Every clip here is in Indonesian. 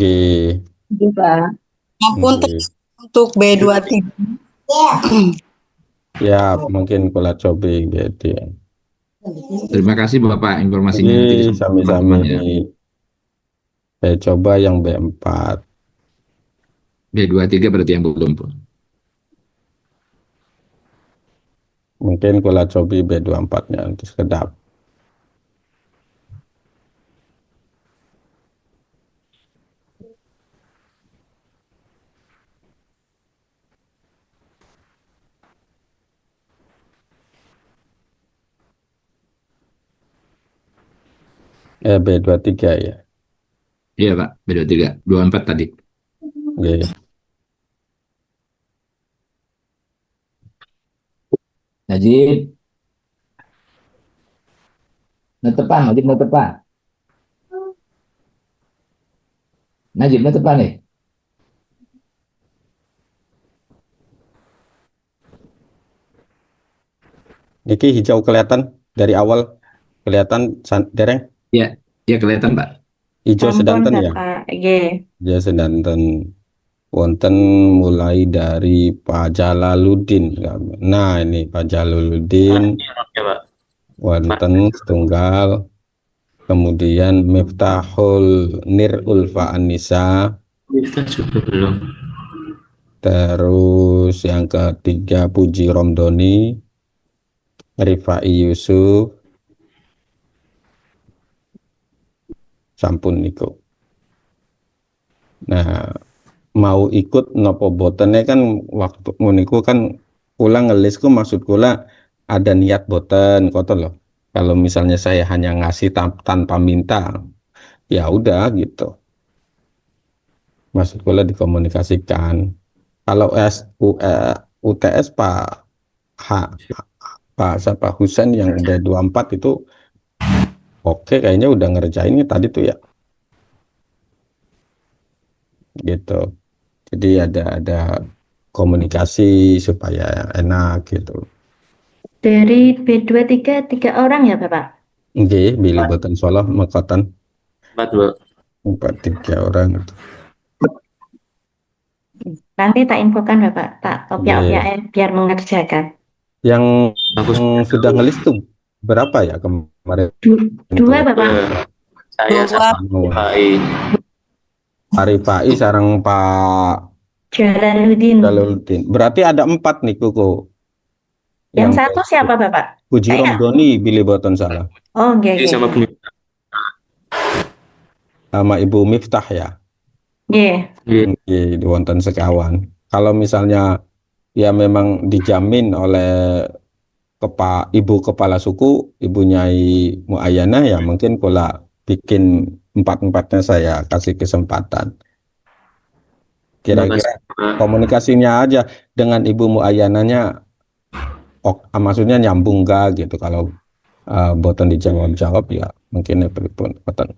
Gitu, Pak. Ampun Nggih. untuk B23. Ya, mungkin kula cobi gitu ya. Terima kasih Bapak informasinya, nanti Nggih, disampaikan sami-sami. teman-teman ya. Saya coba yang B4. B23 berarti yang belum, Bu. Mungkin kula cobi B24-nya untuk sekedap. B23 ya. Iya Pak, B23, 24 tadi. Nggih. Najib, netepan, Najib netepan. Najib netepan nih. Niki hijau kelihatan dari awal, kelihatan dereng Iya, ya kelihatan Pak. hijau Sampun sedanten ya. Bapak. Nggih. Hijau sedanten wonten mulai dari Pak Jalaluddin. Nah, ini Pak Jalaluddin wonten setunggal, kemudian Miftahul Nir Ulfa Anissa, Kita juga belum. terus yang ketiga Puji Romdoni, Rifai Yusuf, sampun niku. Nah, mau ikut nopo botennya kan waktu niku kan kula ngelisku maksud kula ada niat boten kotor loh. Kalau misalnya saya hanya ngasih tanpa minta, ya udah gitu. Maksud kula dikomunikasikan. Kalau UTS H, Pak siapa Husen yang B24 itu oke, kayaknya udah ngerjainnya tadi tuh ya. Gitu. Jadi ada komunikasi supaya enak gitu. Dari B23 3 orang ya Bapak? Nggih, Billy Boten Solo Mekotan 4, Bu. 3 orang itu. Nanti tak infokan Bapak, tak Nggih. biar mengerjakan. Yang Bagus. sudah ngelis tuh berapa ya kemarin Dua tuh? Bapak. Saya sama Pai. Pak Rifai sarang Pak Jalaluddin. Jalaluddin. Berarti ada 4 nih kuku. Yang satu siapa Bapak? Puji Saya. Romdoni, Billy Boten salah. Oh, nggih. Ini sama Bu. Sama Ibu Miftah ya. Nggih. Di wonten sekawan. Kalau misalnya ya memang dijamin oleh Ibu Kepala Suku, Ibu Nyai Muayana, ya mungkin pula bikin 4-4-nya saya kasih kesempatan. Kira-kira komunikasinya aja dengan Ibu Muayananya, maksudnya nyambung gak gitu. Kalau boten dijawab ya mungkin boten.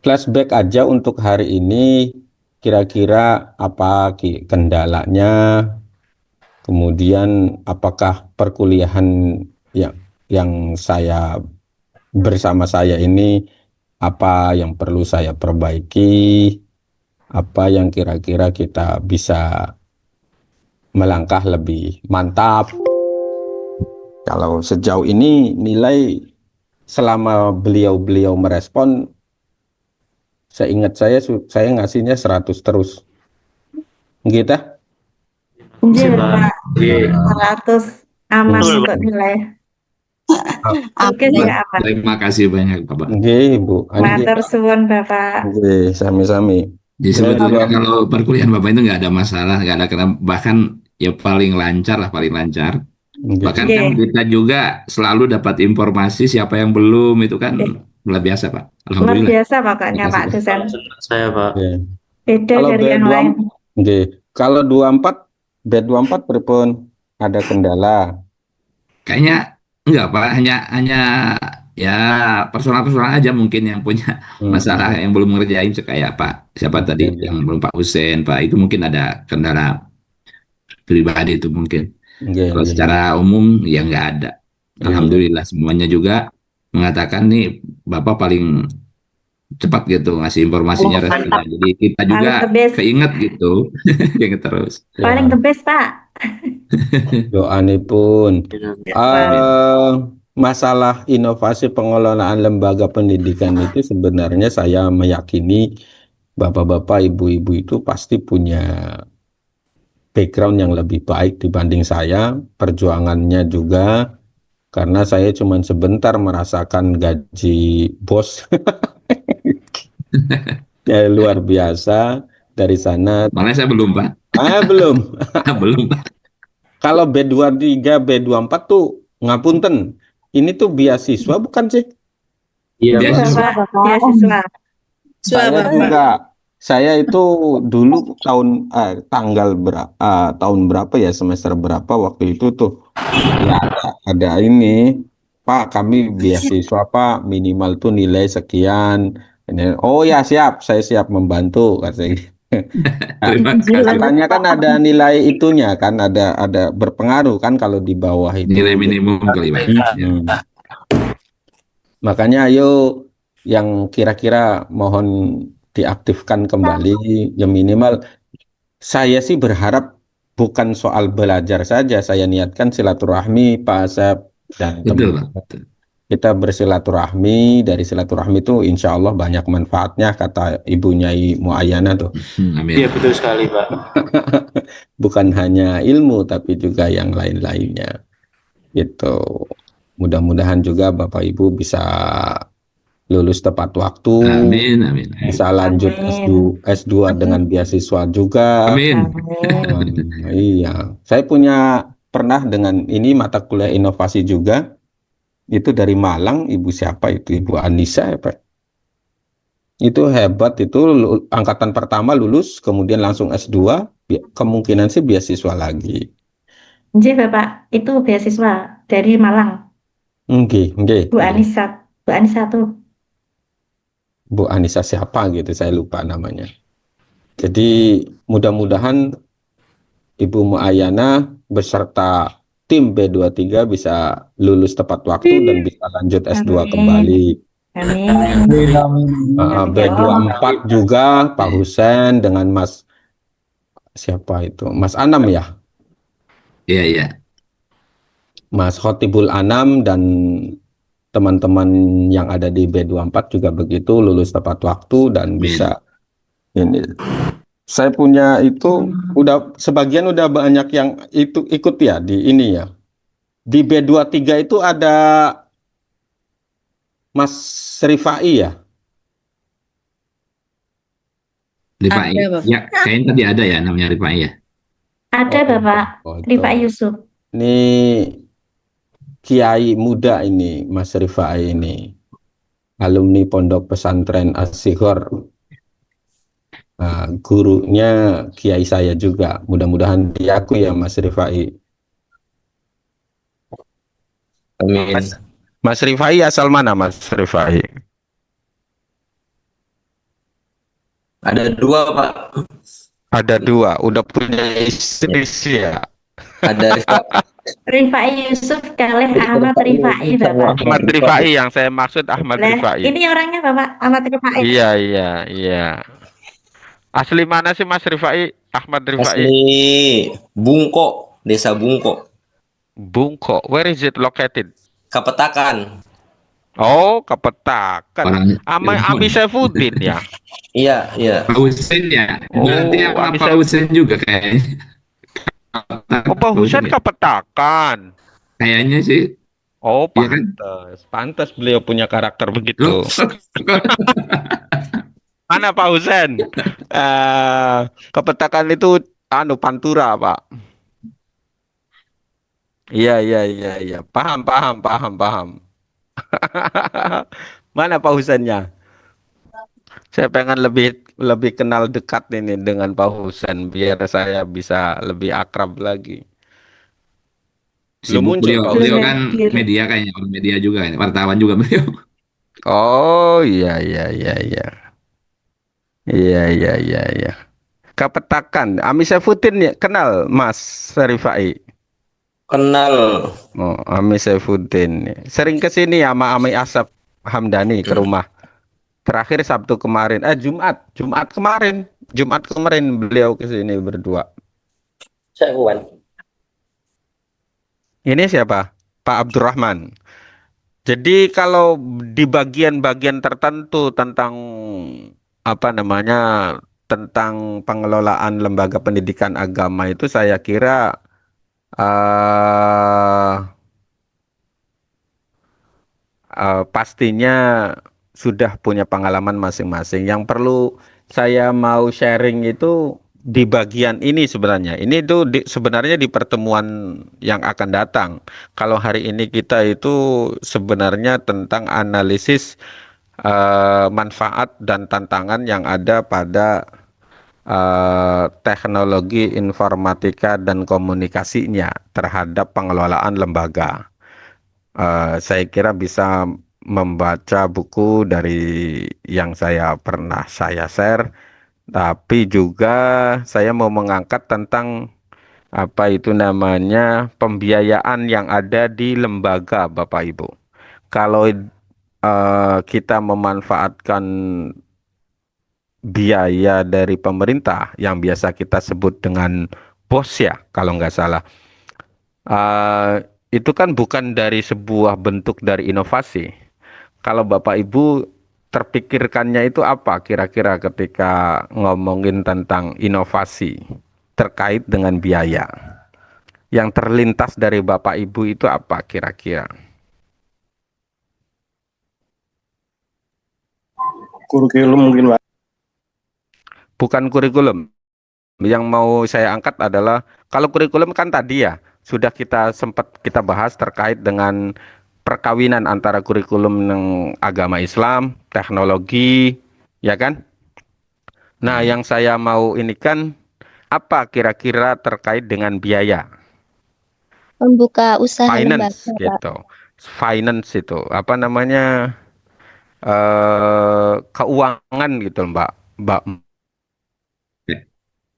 Flashback aja untuk hari ini, kira-kira apa kendalanya, kemudian apakah perkuliahan yang saya bersama saya ini apa yang perlu saya perbaiki, apa yang kira-kira kita bisa melangkah lebih mantap. Kalau sejauh ini nilai selama beliau merespon, saya ingat saya ngasihnya 100 terus. Gitu. Nggih Bapak. 100 aman untuk nilai. Oke, aman. Terima kasih banyak Bapak. Nggih, Bu. Matur suwun Bapak. Nggih, sami-sami. Jadi sebetulnya kalau perkuliahan Bapak itu nggak ada masalah, nggak ada bahkan ya paling lancar lah, paling lancar. Bahkan kan kita juga selalu dapat informasi siapa yang belum, itu kan luar biasa Pak. Alhamdulillah. Luar biasa pokoknya Pak dosen. Saya Pak. Beda dari yang lain. Kalau 24 B24 pripun ada kendala? Kayaknya enggak Pak, hanya ya personal aja mungkin yang punya masalah yang belum ngerjain kayak Pak siapa tadi yang belum Pak Husen, Pak itu mungkin ada kendala pribadi itu mungkin. Kalau secara umum ya nggak ada. Alhamdulillah semuanya juga mengatakan nih Bapak paling cepat gitu ngasih informasinya Oh, responnya. mantap. Jadi kita juga Paling the best. keinget gitu, keinget terus. Paling Ya, the best, Pak. doanipun. Ya, Pak. Amin. Masalah inovasi pengelolaan lembaga pendidikan itu sebenarnya saya meyakini bapak-bapak, ibu-ibu itu pasti punya background yang lebih baik dibanding saya, perjuangannya juga, karena saya cuma sebentar merasakan gaji bos. Ya, luar biasa dari sana. Malah saya belum, Pak. Belum. Belum, Pak. Kalau B23, B24 tuh ngapunten. Ini tuh beasiswa bukan sih? Iya, Iya, Mas. Beasiswa. Pak. Beasiswa. Saya juga, saya itu dulu tahun berapa ya, semester berapa waktu itu tuh ya ada ini, Pak, kami beasiswa Pak, minimal tuh nilai sekian. Oh ya siap, saya siap membantu katanya. Nah, Terima kasih. katanya kan ada nilai itunya kan, ada berpengaruh kan kalau di bawah Nilai itu. minimum kali, Pak. Ya. Hmm. Makanya ayo yang kira-kira mohon diaktifkan kembali, ya minimal saya sih berharap bukan soal belajar saja, saya niatkan silaturahmi Pak Asep dan Betul, teman. Pak. Betul. Kita bersilaturahmi, dari silaturahmi itu insya Allah banyak manfaatnya, kata Ibu Nyai Muayana tuh. Amin. Iya, betul sekali, Pak. Bukan hanya ilmu tapi juga yang lain-lainnya. Gitu. Mudah-mudahan juga Bapak Ibu bisa lulus tepat waktu, Amin, amin. bisa lanjut Amin. S2 dengan beasiswa juga. Amin. Iya, saya pernah dengan ini mata kuliah inovasi juga. Itu dari Malang, Ibu siapa itu? Ibu Anissa ya, Pak? Itu hebat, itu angkatan pertama lulus, kemudian langsung S2, kemungkinan sih beasiswa lagi. Nggih, Bapak. Itu beasiswa dari Malang. Nggih, nggih, Bu nggih. Anissa. Bu Anissa tuh. Bu Anissa siapa gitu, saya lupa namanya. Jadi mudah-mudahan Ibu Muayana beserta tim B23 bisa lulus tepat waktu dan bisa lanjut S2 Amin. kembali. Amin. B24 juga Pak Husen dengan Mas siapa itu? Mas Anam ya? Iya, iya. Mas Khotibul Anam dan teman-teman yang ada di B24 juga begitu, lulus tepat waktu dan Amin. bisa ini. Saya punya itu sebagian udah banyak yang itu ikut ya di ini ya. Di B23 itu ada Mas Rifai ya? Rifai. Ya, kayaknya tadi ada ya namanya Rifai ya. Ada Bapak Rifai Yusuf. Ini kiai muda ini, Mas Rifai ini. Alumni Pondok Pesantren As-Sighor. Nah, gurunya kiai saya juga. Mudah-mudahan diakui ya Mas Rifai. Amin. Mas Rifai asal mana Mas Rifai? Ada dua, Pak. Ada dua, udah punya istri sih ya. Ada Rifai Yusuf kalih Ahmad Rifai, Bapak. Ahmad Rifai yang saya maksud Ahmad Nah, Rifai. ini orangnya Bapak Ahmad Rifai. Iya, iya, iya. Asli mana sih Mas Rifai? Ahmad Rifai. Asli Bungko, Desa Bungko, Bungko. Where is it located? Kapetakan. Oh, Kapetakan. Ami Saifuddin ya. Iya, iya. Pak Husen ya. Berarti Oh, apa bisa- Pak Husen juga kayaknya. Oh, Pak Husen ya? Kapetakan. Kayaknya sih. Oh, Iya kan? pantes. Pantes beliau punya karakter Loh, begitu. Mana Pak Husen? Kapetakan itu Pantura, Pak. Iya, iya, iya, iya. Paham, paham, paham, paham. Mana Pak Husennya? Saya pengen lebih kenal dekat ini dengan Pak Husen biar saya bisa lebih akrab lagi. Belum sibuk muncul Pak beliau Husen. kan media kayaknya, orang media juga, wartawan juga beliau. Oh, iya, iya, iya, iya. Iya, iya, iya, iya. Kapetakan. Ami Saifuddin ya, kenal Mas Rifai? Kenal. Oh, Ami Saifuddin. Sering ke sini ya sama Ami Asap Hamdani ke rumah. Terakhir Sabtu kemarin, Jumat kemarin beliau ke sini berdua. Saya Wan. Ini siapa? Pak Abdurrahman. Jadi kalau di bagian-bagian tertentu tentang apa namanya, tentang pengelolaan lembaga pendidikan agama itu saya kira eh pastinya sudah punya pengalaman masing-masing. Yang perlu saya mau sharing itu di bagian ini sebenarnya. Ini tuh sebenarnya di pertemuan yang akan datang. Kalau hari ini kita itu sebenarnya tentang analisis manfaat dan tantangan yang ada pada teknologi informatika dan komunikasinya terhadap pengelolaan lembaga. Saya kira bisa membaca buku dari yang pernah saya share, tapi juga saya mau mengangkat tentang apa itu namanya pembiayaan yang ada di lembaga, Bapak Ibu. Kalau kita memanfaatkan biaya dari pemerintah yang biasa kita sebut dengan BOS ya, kalau nggak salah. Itu kan bukan dari sebuah bentuk dari inovasi. Kalau Bapak Ibu terpikirkannya itu apa kira-kira ketika ngomongin tentang inovasi terkait dengan biaya? Yang terlintas dari Bapak Ibu itu apa kira-kira? Kurikulum mungkin, Pak. Bukan kurikulum. Yang mau saya angkat adalah kalau kurikulum kan tadi ya sudah sempat kita bahas terkait dengan perkawinan antara kurikulum agama Islam, teknologi, ya kan? Nah, yang saya mau ini kan apa kira-kira terkait dengan biaya, Membuka usaha finance lembaga, Pak. gitu. Finance itu apa namanya? Keuangan gitu, Mbak. Mbak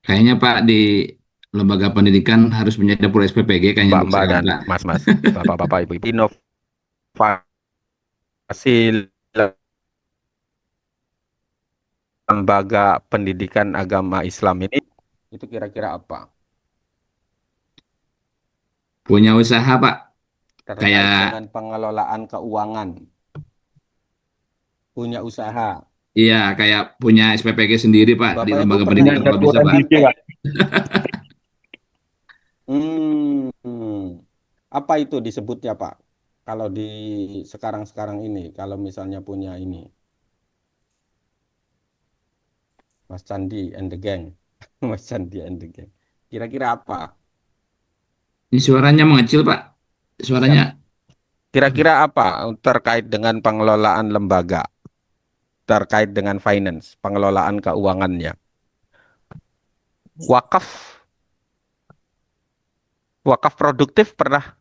Kayaknya Pak di lembaga pendidikan harus punya dapur SPPG kayaknya untuk Mbak sekarang dan Pak. Mas-mas, Bapak-bapak, Ibu-ibu. Inovasi lembaga pendidikan agama Islam ini itu kira-kira apa? Punya usaha Pak, Terkait kayak dengan pengelolaan keuangan, punya usaha. iya kayak punya SPPG sendiri Pak di Bapak Ibu lembaga pernah pendidikan Punya kalau dapur bisa Pak. MDP, Pak. Apa itu disebutnya Pak? Kalau di sekarang-sekarang ini, kalau misalnya punya ini, Mas Candi and the Gang, Mas Candi and the Gang, kira-kira apa? Ini suaranya mengecil Pak. Siap. Suaranya Kira-kira apa terkait dengan pengelolaan lembaga, terkait dengan finance, pengelolaan keuangannya? Wakaf, wakaf produktif pernah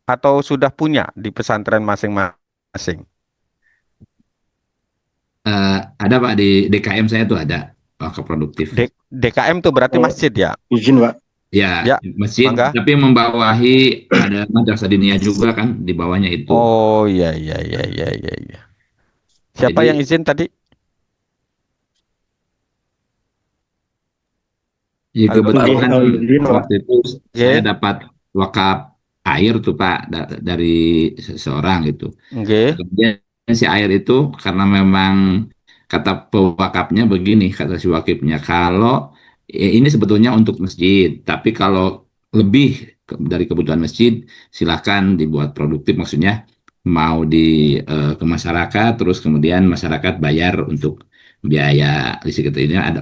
atau sudah punya di pesantren masing-masing? ada Pak di DKM saya tuh ada wakaf produktif. DKM tuh berarti Oh. masjid ya? Izin, Pak. Ya, Ya, masjid, mangga. tapi membawahi ada madrasah diniyah juga kan di bawahnya itu. Oh iya iya iya iya iya. Iya. Siapa Jadi- yang izin tadi? Ya Halo, kebetulan Alhamdulillah, Pak. waktu itu saya dapat wakaf air tuh Pak dari seseorang gitu. Nggih. Kemudian si air itu karena memang kata pewakafnya begini, kata si wakifnya, kalau ini sebetulnya untuk masjid, tapi kalau lebih dari kebutuhan masjid, silakan dibuat produktif, maksudnya mau ke masyarakat, terus kemudian masyarakat bayar untuk biaya listrik itu. Ini ada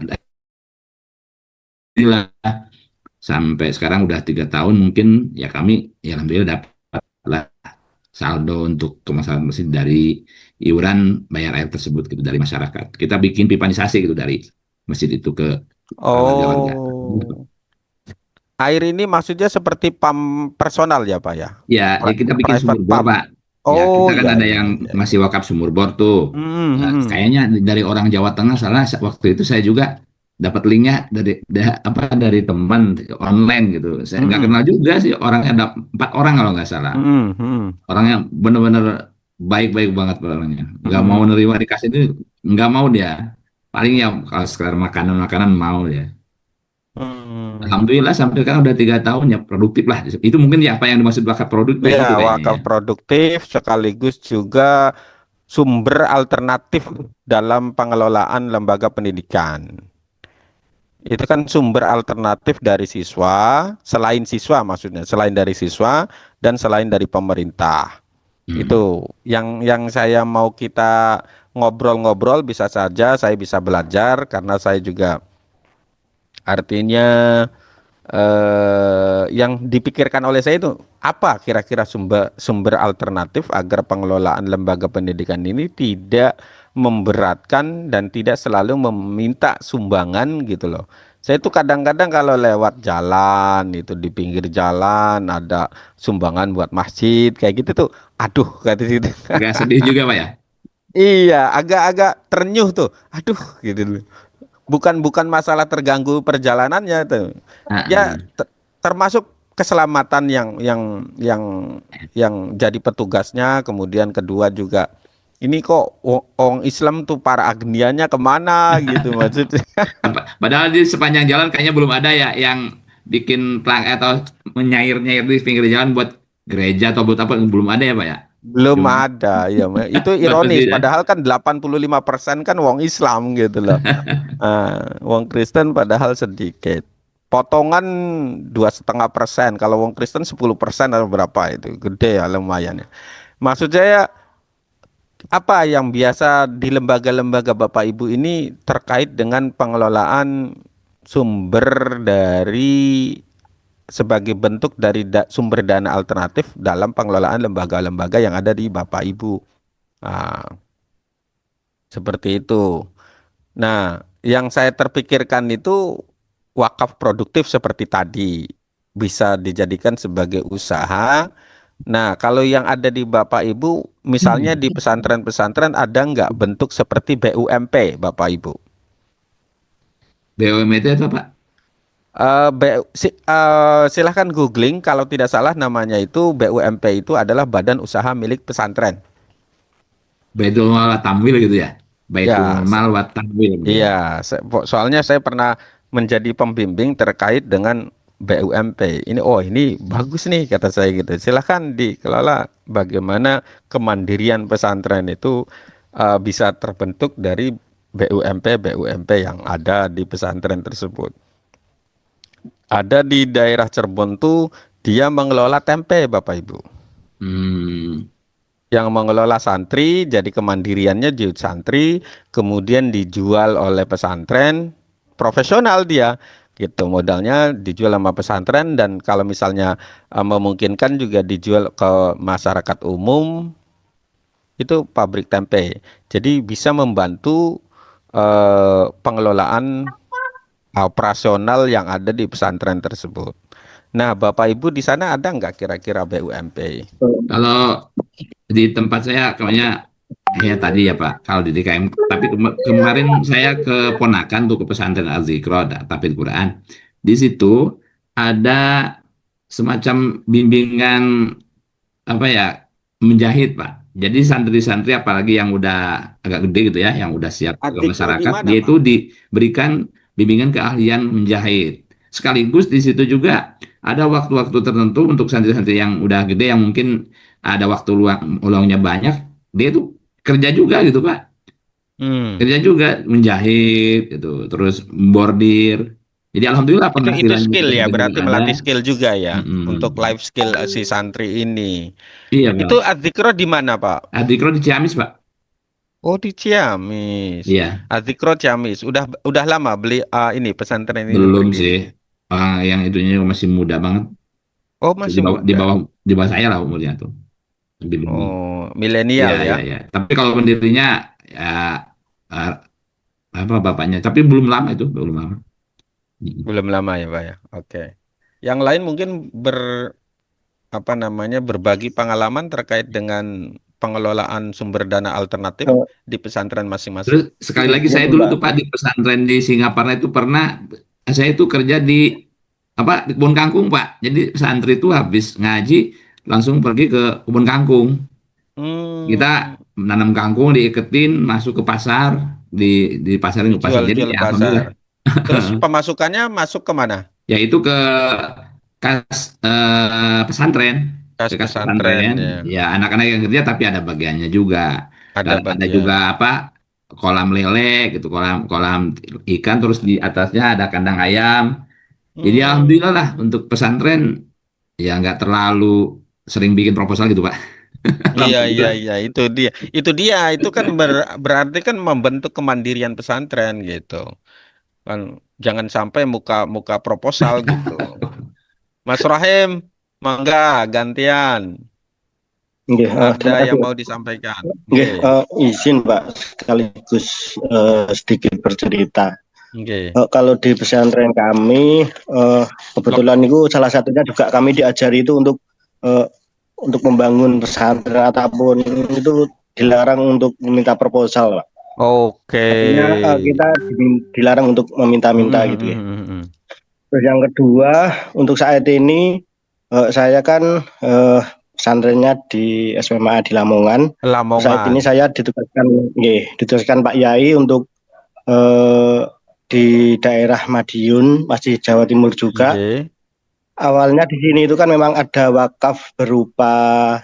inilah sampai sekarang udah 3 tahun mungkin ya kami ya alhamdulillah dapat lah saldo untuk kemaslahatan masjid dari iuran bayar air tersebut gitu dari masyarakat. Kita bikin pipanisasi gitu dari masjid itu ke warga-warga. Oh. Air ini maksudnya seperti pam personal ya, Pak ya? Ya, kita bikin Private sumur bor, pump. Pak. Ya, Oh kita kan iya ada iya yang iya. masih wakaf sumur bor tuh. Nah, Hmm. kayaknya dari orang Jawa Tengah salah waktu itu saya juga dapat linknya dari teman online gitu. Saya nggak kenal juga sih orangnya, ada 4 orang kalau nggak salah. Orangnya benar-benar baik-baik banget orangnya. Nggak mau nerima dikasih itu nggak mau dia. Paling ya kalau sekedar makanan-makanan mau dia. Hmm. Alhamdulillah sampai sekarang udah 3 tahun ya produktif lah. Itu mungkin ya apa yang dimaksud bakat produktif kayak gitu Ya, kayaknya ya. wakaf produktif sekaligus juga sumber alternatif dalam pengelolaan lembaga pendidikan. Itu kan sumber alternatif dari siswa, selain siswa maksudnya, selain dari siswa dan selain dari pemerintah. Hmm. Itu yang saya mau kita ngobrol-ngobrol, bisa saja saya bisa belajar karena saya juga artinya yang dipikirkan oleh saya itu apa kira-kira sumber sumber alternatif agar pengelolaan lembaga pendidikan ini tidak memberatkan dan tidak selalu meminta sumbangan gitu loh. Saya itu kadang-kadang kalau lewat jalan itu di pinggir jalan ada sumbangan buat masjid kayak gitu tuh, aduh kata situ. Agak sedih juga Pak ya. Iya, agak-agak terenyuh tuh. Aduh gitu loh. Bukan bukan masalah terganggu perjalanannya tuh. Ah, Ya ah. termasuk keselamatan yang yang jadi petugasnya, kemudian kedua juga ini kok orang Islam tuh para agnianya kemana gitu maksudnya. Padahal di sepanjang jalan kayaknya belum ada ya yang bikin pelang atau menyair-nyair di pinggir jalan buat gereja atau buat apa belum ada ya Pak ya. Belum Cuma ada, ya itu bagus ironis. ya. Padahal kan 85% kan wong Islam gitu loh. Wong Kristen padahal sedikit. Potongan 2,5%. Kalau wong Kristen 10% atau berapa itu, gede ya lumayan ya. Maksud saya apa yang biasa di lembaga-lembaga Bapak Ibu ini terkait dengan pengelolaan sumber dari sebagai bentuk dari sumber dana alternatif dalam pengelolaan lembaga-lembaga yang ada di Bapak Ibu. Nah, seperti itu. Nah, yang saya terpikirkan itu wakaf produktif seperti tadi bisa dijadikan sebagai usaha. Nah, kalau yang ada di Bapak Ibu, misalnya di pesantren-pesantren ada nggak bentuk seperti BUMP, Bapak Ibu? BUMN itu apa Pak? Silahkan googling, kalau tidak salah namanya itu BUMP itu adalah Badan Usaha Milik Pesantren. Baitul Mal wa Tamwil gitu ya. Baitul Ya, Mal wa Tamwil gitu. iya, soalnya saya pernah menjadi pembimbing terkait dengan BUMP. Ini, oh ini bagus nih kata saya gitu. Silahkan dikelola bagaimana kemandirian pesantren itu bisa terbentuk dari BUMP yang ada di pesantren tersebut. Ada di daerah Cirebon tuh dia mengelola tempe, Bapak Ibu. Hmm. Yang mengelola santri, jadi kemandiriannya di santri, kemudian dijual oleh pesantren, profesional dia, gitu. Modalnya dijual sama pesantren dan kalau misalnya memungkinkan juga dijual ke masyarakat umum, itu pabrik tempe. Jadi bisa membantu pengelolaan operasional yang ada di pesantren tersebut. Nah, Bapak Ibu di sana ada nggak kira-kira BUMP? Kalau di tempat saya kayaknya ya tadi ya Pak, kalau di DKM. Tapi kemarin saya ke Ponakan tuh ke pesantren Al-Zikro, ada Tahfidz Quran. Di situ ada semacam bimbingan apa ya menjahit Pak. Jadi santri-santri apalagi yang udah agak gede gitu ya, yang udah siap ke Adikro di masyarakat, mana, dia Pak? itu diberikan bimbingan keahlian menjahit. Sekaligus di situ juga ada waktu-waktu tertentu untuk santri-santri yang udah gede yang mungkin ada waktu luangnya banyak, dia itu kerja juga gitu Pak. Hmm. Kerja juga menjahit gitu, terus bordir. Jadi alhamdulillah Itu penghasilan skill juga ya, gitu berarti ada. melatih skill juga ya untuk Mm-mm. life skill si santri ini. Iya Itu Pak. Adzikro di mana, Pak? Adikro di Ciamis Pak. Oh, di Ciamis. Iya. Adzikro Ciamis. Udah lama beli ini pesantren ini Belum berdiri. sih. Yang itunya masih muda banget. Oh, Di masih bawah di muda. bawah di bawah saya lah umurnya tuh. Lebih. Oh, Iya, milenial iya, ya. iya. Tapi kalau pendirinya ya eh, apa bapaknya, tapi belum lama itu, belum lama. Mm. Belum lama ya, Pak ya. Oke. Yang lain mungkin apa namanya berbagi pengalaman terkait dengan pengelolaan sumber dana alternatif Oh, di pesantren masing-masing. Terus sekali lagi ini saya nih dulu Pak. tuh Pak di pesantren di Singapura itu pernah saya itu kerja di apa di kebun kangkung Pak. Jadi santri itu habis ngaji langsung pergi ke kebun kangkung. Hmm. Kita menanam kangkung, diiketin, masuk ke pasar, di pasarin ke pasar. Jadi Dijual-jual ya alhamdulillah. pasar. Terus pemasukannya masuk kemana? Ya itu ke pesantren, Kas ke kas pesantren pesantren. ya. Ya anak-anak yang kerja tapi ada bagiannya juga. Ada Kadang ada juga bagian. apa kolam lele gitu, kolam kolam ikan, terus di atasnya ada kandang ayam. Jadi alhamdulillah lah Hmm. untuk pesantren ya nggak terlalu sering bikin proposal gitu Pak. Iya, iya, Alhamdulillah. iya, itu dia. Itu dia, itu kan berarti kan membentuk kemandirian pesantren gitu. Kan jangan sampai muka proposal gitu. Mas Rahim, mangga gantian. Nggih, terima Ada kasih. yang mau disampaikan? Nggih, Nggih, izin Pak sekaligus sedikit bercerita. nggih. Kalau di pesantren kami, kebetulan itu salah satunya juga kami diajari itu eh, untuk membangun pesantren ataupun itu dilarang untuk meminta proposal, Pak. Oke. Artinya kita dilarang untuk meminta-minta gitu ya. Hmm. Terus yang kedua, untuk saat ini saya kan pesantrennya di SMA di Lamongan. Saat ini Lamongan. saya ditugaskan Pak Yai untuk eh, di daerah Madiun, masih Jawa Timur juga. Nggih, Awalnya di sini itu kan memang ada wakaf berupa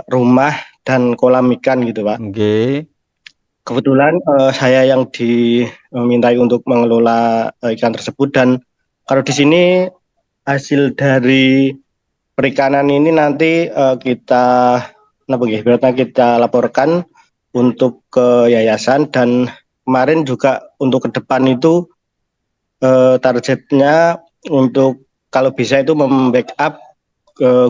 rumah dan kolam ikan gitu, Pak. nggih. Kebetulan saya yang dimintai untuk mengelola ikan tersebut, dan kalau di sini hasil dari perikanan ini nanti kita laporkan untuk ke yayasan, dan kemarin juga untuk ke depan itu targetnya untuk kalau bisa itu membackup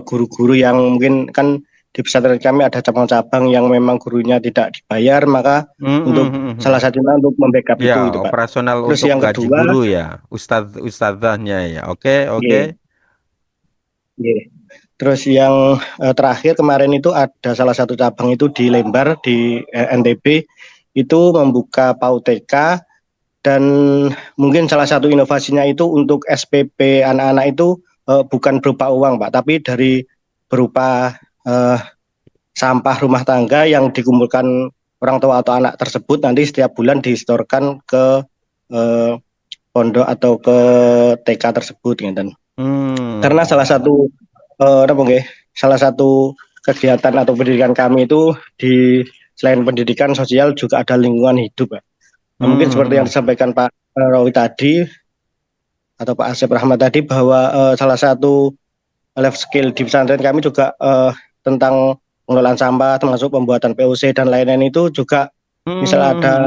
guru-guru yang mungkin kan di pesantren kami ada cabang-cabang yang memang gurunya tidak dibayar, maka untuk salah satunya untuk membackup Ya, itu Pak. operasional Terus untuk yang gaji kedua, guru ya, ustadzahnya ya. Oke, iya, oke. iya. Terus yang terakhir kemarin itu ada salah satu cabang itu di Lembar di NTB itu membuka PAUD TK, dan mungkin salah satu inovasinya itu untuk SPP anak-anak itu bukan berupa uang Pak, tapi berupa eh, sampah rumah tangga yang dikumpulkan orang tua atau anak tersebut, nanti setiap bulan disetorkan ke eh, pondok atau ke TK tersebut gitu. Karena salah satu kegiatan atau pendidikan kami itu selain pendidikan sosial juga ada lingkungan hidup, Pak. Nah, mungkin seperti yang disampaikan Pak Rawi tadi atau Pak Asep Rahmat tadi, bahwa salah satu life skill di pesantren kami juga tentang pengelolaan sampah, termasuk pembuatan POC dan lain-lain itu juga. Misal ada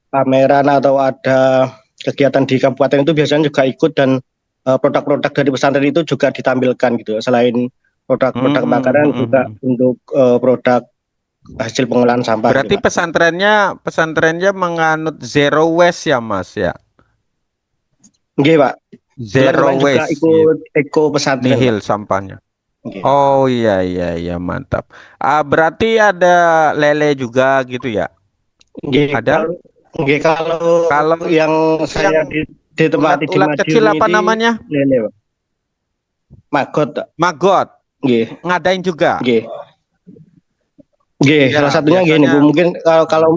pameran atau ada kegiatan di kabupaten itu biasanya juga ikut, dan produk-produk dari pesantren itu juga ditampilkan gitu. Selain produk-produk makanan juga untuk produk hasil pengolahan sampah. Berarti gitu, Pak. pesantrennya menganut zero waste ya, Mas ya? Nggih, Pak. Zero Kemarin juga waste, ikut eko pesantren, nihil Pak. sampahnya. Nggih. Oh iya, iya, iya, mantap. Berarti ada lele juga gitu ya? Nggih, Ada? kalau Kalau yang saya yang ditempati di ulat kecil Madiun apa ini namanya? lele, Pak. Magot, Pak. Maggot. Nggih. Ngadain juga. Nggih. Nggih, Ya, salah satunya gini, biasanya. Bu. Mungkin kalau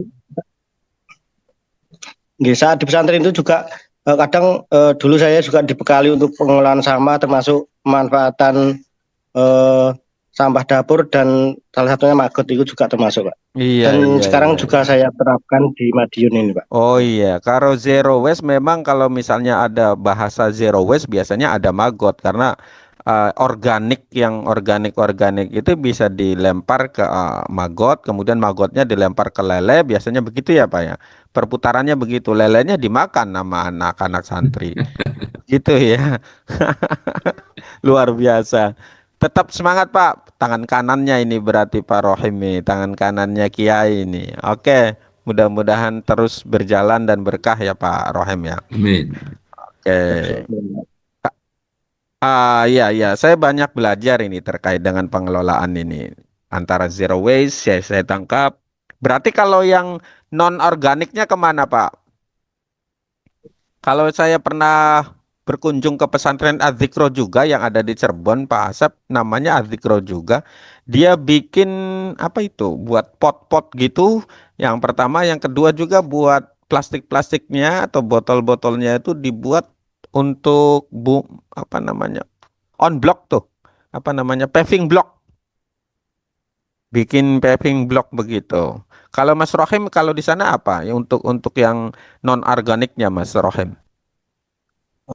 nggih, saat di pesantren itu juga kadang dulu saya juga dibekali untuk pengolahan sampah, termasuk pemanfaatan sampah dapur, dan salah satunya maggot itu juga termasuk, Pak. Iya, Dan iya, sekarang iya, juga iya. saya terapkan di Madiun ini, Pak. Oh iya, kalau zero waste memang kalau misalnya ada bahasa zero waste biasanya ada maggot karena organik yang organik itu bisa dilempar ke maggot, kemudian maggotnya dilempar ke lele, biasanya begitu ya Pak ya. Perputarannya begitu, lelenya dimakan sama anak-anak santri. Gitu ya. Luar biasa. Tetap semangat Pak. Tangan kanannya ini berarti Pak Rohim ini, tangan kanannya Kiai ini. Oke, mudah-mudahan terus berjalan dan berkah ya Pak Rohim ya. Amin. Oke. Iya, iya, saya banyak belajar ini terkait dengan pengelolaan ini. Antara zero waste, saya tangkap. Berarti kalau yang non organiknya kemana Pak? Kalau saya pernah berkunjung ke pesantren Adzikro juga yang ada di Cirebon, Pak Asep, namanya Adzikro juga. Dia bikin apa itu? Buat pot-pot gitu, Yang pertama, yang kedua juga buat plastik-plastiknya atau botol-botolnya itu dibuat untuk apa namanya? On block tuh. Apa namanya? Paving block. Bikin paving block begitu. Kalau Mas Rohim kalau di sana apa? Ya, untuk yang non organiknya Mas Rohim.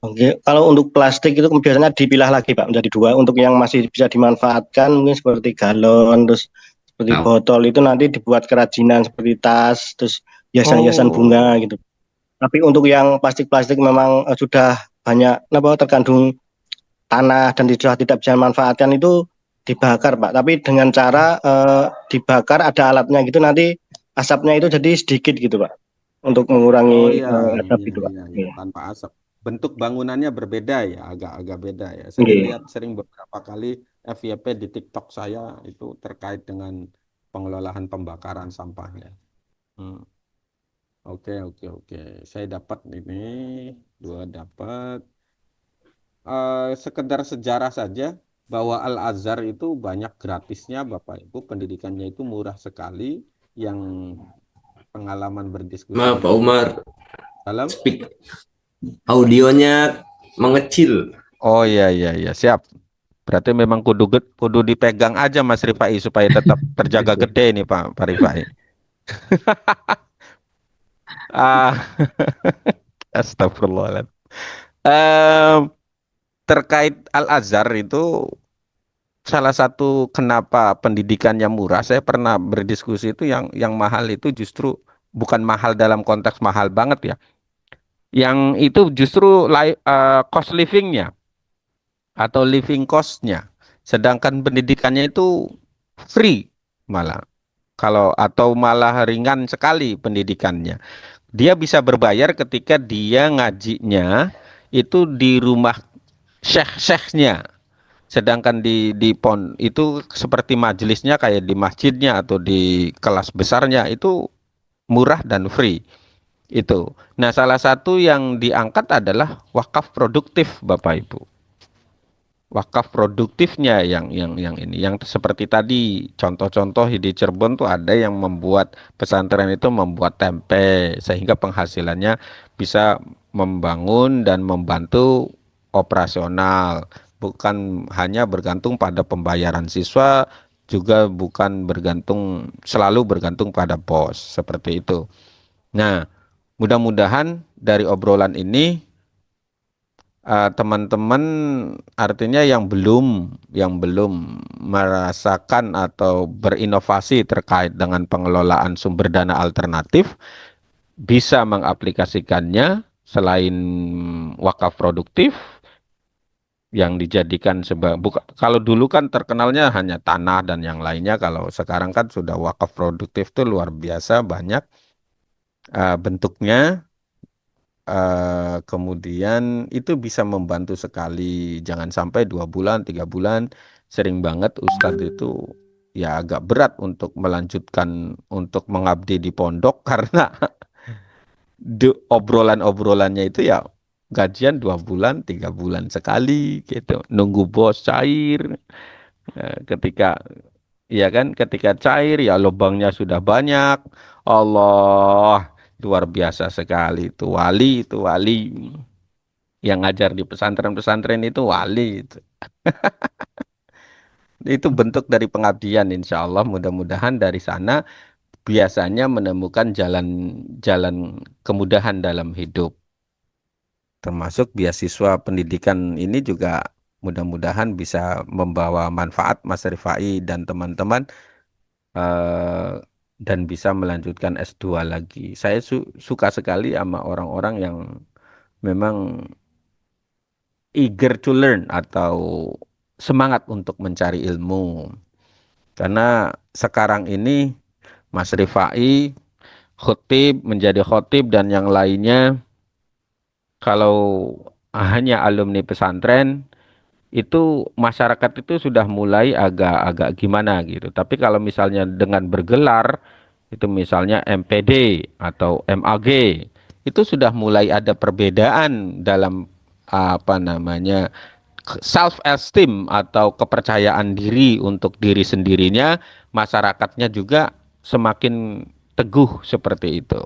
Oke, kalau untuk plastik itu biasanya dipilah lagi Pak menjadi dua. Untuk yang masih bisa dimanfaatkan mungkin seperti galon, terus seperti Tahu. botol itu nanti dibuat kerajinan seperti tas, terus hiasan-hiasan Oh. bunga gitu. Tapi untuk yang plastik-plastik memang sudah banyak terkandung tanah dan sudah tidak bisa dimanfaatkan itu dibakar Pak. Tapi dengan cara dibakar ada alatnya gitu nanti asapnya itu jadi sedikit gitu Pak untuk Oh mengurangi iya, asap iya, gitu Pak. iya, iya, Iya. tanpa asap. Bentuk bangunannya berbeda ya, agak-agak beda ya. Saya Iya. lihat sering beberapa kali FYP di TikTok saya itu terkait dengan pengelolaan pembakaran sampahnya. Hmm. Oke, oke, oke. Saya dapat ini, dua dapat. Sekedar sejarah saja bahwa Al-Azhar itu banyak gratisnya Bapak Ibu, pendidikannya itu murah sekali. Yang pengalaman berdiskusi Maaf Pak dengan Umar, dalam. audionya mengecil. Oh iya, iya, iya, siap. Berarti memang kudu dipegang aja Mas Rifai supaya tetap terjaga gede nih Pak Rifai. Ah, Astagfirullahaladzim. Em, Terkait Al-Azhar itu salah satu kenapa pendidikannya murah. Saya pernah berdiskusi itu yang mahal itu justru bukan mahal dalam konteks mahal banget ya. Yang itu justru cost livingnya atau living cost-nya. Sedangkan pendidikannya itu free malah. Kalau atau malah ringan sekali pendidikannya. Dia bisa berbayar ketika dia ngajinya itu di rumah syekh-syekhnya. Sedangkan di pon itu seperti majelisnya kayak di masjidnya atau di kelas besarnya itu murah dan free itu. Nah, salah satu yang diangkat adalah wakaf produktif Bapak Ibu. Wakaf produktifnya yang ini yang seperti tadi contoh-contoh di Cirebon tuh ada yang membuat pesantren itu membuat tempe sehingga penghasilannya bisa membangun dan membantu operasional, bukan hanya bergantung pada pembayaran siswa, juga bukan selalu bergantung pada bos seperti itu. Nah, mudah-mudahan dari obrolan ini teman-teman artinya yang belum merasakan atau berinovasi terkait dengan pengelolaan sumber dana alternatif bisa mengaplikasikannya selain wakaf produktif yang dijadikan kalau dulu kan terkenalnya hanya tanah dan yang lainnya, kalau sekarang kan sudah wakaf produktif itu luar biasa banyak bentuknya. Kemudian itu bisa membantu sekali. Jangan sampai 2 bulan, 3 bulan. Sering banget Ustadz itu ya agak berat untuk melanjutkan untuk mengabdi di pondok karena obrolan-obrolannya itu ya gajian 2 bulan, 3 bulan sekali gitu. Nunggu bos cair. Ketika ya kan, ketika cair ya lubangnya sudah banyak. Allah, luar biasa sekali itu wali yang ngajar di pesantren-pesantren itu wali itu. Itu bentuk dari pengabdian insya Allah, mudah-mudahan dari sana biasanya menemukan jalan-jalan kemudahan dalam hidup. Termasuk beasiswa pendidikan ini juga mudah-mudahan bisa membawa manfaat Mas Rifai dan teman-teman eh, dan bisa melanjutkan S2 lagi. Saya suka sekali sama orang-orang yang memang eager to learn atau semangat untuk mencari ilmu. Karena sekarang ini Mas Rifai menjadi khotib dan yang lainnya kalau hanya alumni pesantren itu masyarakat itu sudah mulai agak-agak gimana gitu. Tapi kalau misalnya dengan bergelar itu misalnya MPD atau MAG itu sudah mulai ada perbedaan dalam apa namanya self esteem atau kepercayaan diri untuk diri sendirinya, masyarakatnya juga semakin teguh seperti itu.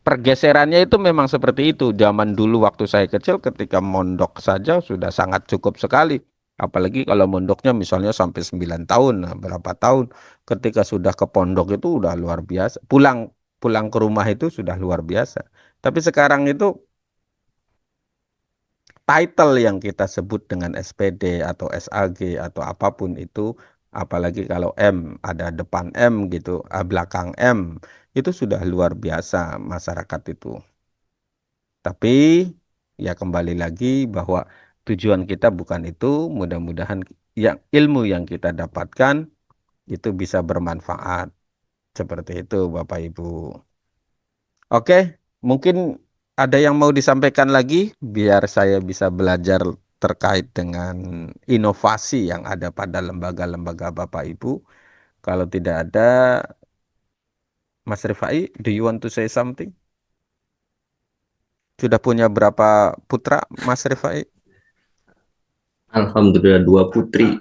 Pergeserannya itu memang seperti itu. Zaman dulu waktu saya kecil ketika mondok saja sudah sangat cukup sekali. Apalagi kalau mondoknya misalnya sampai 9 tahun, nah, berapa tahun. Ketika sudah ke pondok itu udah luar biasa. Pulang pulang ke rumah itu sudah luar biasa. Tapi sekarang itu title yang kita sebut dengan SPD atau SAG atau apapun itu, apalagi kalau M, ada depan M gitu, belakang M, itu sudah luar biasa masyarakat itu. Tapi ya kembali lagi bahwa tujuan kita bukan itu, mudah-mudahan yang ilmu yang kita dapatkan itu bisa bermanfaat. Seperti itu Bapak Ibu. Oke, mungkin ada yang mau disampaikan lagi biar saya bisa belajar terkait dengan inovasi yang ada pada lembaga-lembaga Bapak Ibu. Kalau tidak ada, Mas Rifai, do you want to say something? Sudah punya berapa putra, Mas Rifai? Alhamdulillah 2 putri.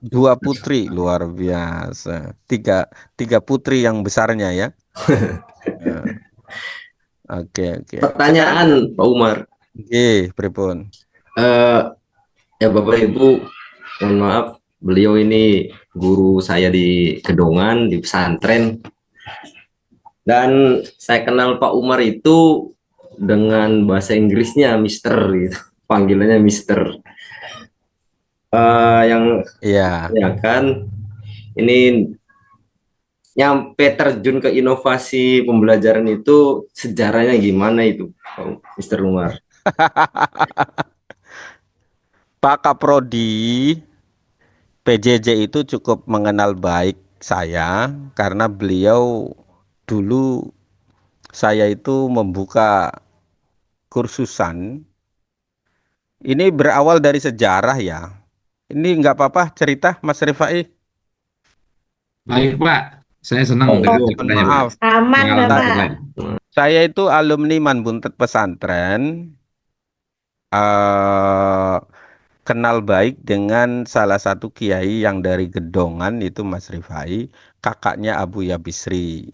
2 putri, luar biasa. Tiga putri yang besarnya ya. Eh, Oke, oke. Pertanyaan Pak Umar. Oke, pripun. Eh, ya Bapak Ibu, mohon maaf, beliau ini guru saya di Kedongan, di pesantren. Dan saya kenal Pak Umar itu dengan bahasa Inggrisnya Mister gitu. Panggilannya Mister. Yang Iya. ya kan ini nyampe terjun ke inovasi pembelajaran itu sejarahnya gimana itu, Mister Umar? Pak Kaprodi PJJ itu cukup mengenal baik saya karena beliau dulu saya itu membuka kursusan. Ini berawal dari sejarah ya. Ini nggak apa-apa cerita Mas Rifai. Baik, Pak. Saya senang Oh, dengan Mohon ceritanya, Pak. maaf. Aman, Pengalaman Bapak. terbaik. Saya itu alumni Manbuntet Pesantren. eh Kenal baik dengan salah satu kiai yang dari Gedongan itu Mas Rifai, kakaknya Abu Yabisri.